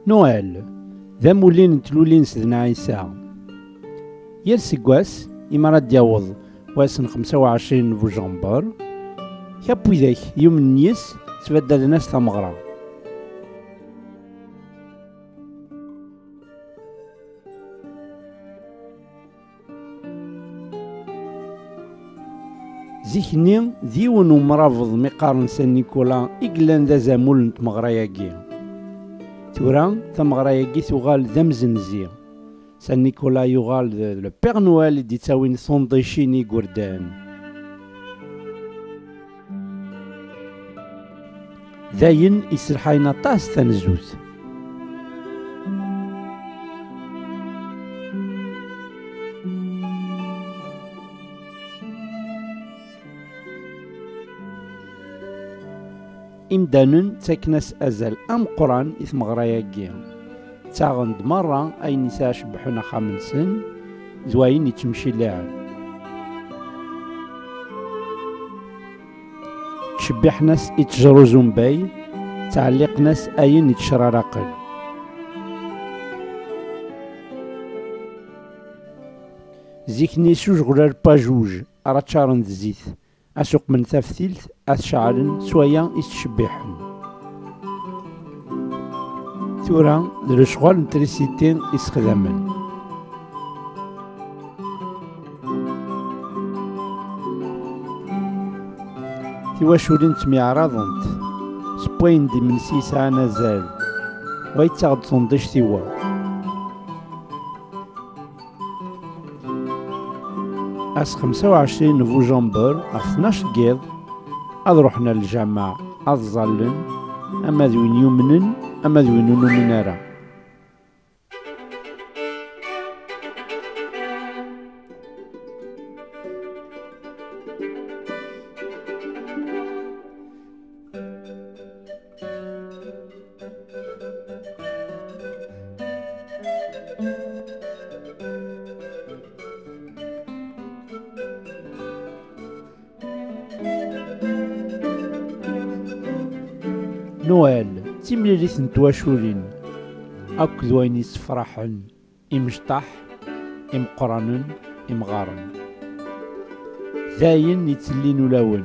نوال ذا مولين تلولين سيدنا عيسى يال سكواس إما راد ياوض واسن 25 نوفمبر كابوي ذاك يوم النيس تبدل الناس تمغرا. زيكني ديون ومرافض مقارن سان نيكولا إقلان ذا زامول نتمغراياكي تورا تمغراياكي تغال ذا مزنزي سان نيكولا يغال لو بيغ نوال دي تاوين صنديشيني قردان ذاين يسرحاينا طاس تنزوت. إمدانن تاكناس أزال أم قران إثم غراياكي تاغند مرة أين يساش بحونا خامنسن زواين يتمشي لاعب تشبح ناس يتجرو زنباي تعليق ناس أين يتشرارقل زيكني سوج غلال باجوج أراتشارن زيت أسوق من ثافتيلت أشعلن سويا يتشبحن ثورا درو شغال نتريسيتين يسخدمن تيواشولين تميعراضنت سبوين دي من سيسا نازال ويتاغد صندش تيوا أس 25 نوفمبر 12 قيض أذ روحنا للجامع أذ ظلن أما ذوين يمنن أما ذوين نمنارا. نوال تيمليليت نتواشولين أكد وين يسفرحن إمجطح إمقرانن إمغارن ذاين يتسلين ولاون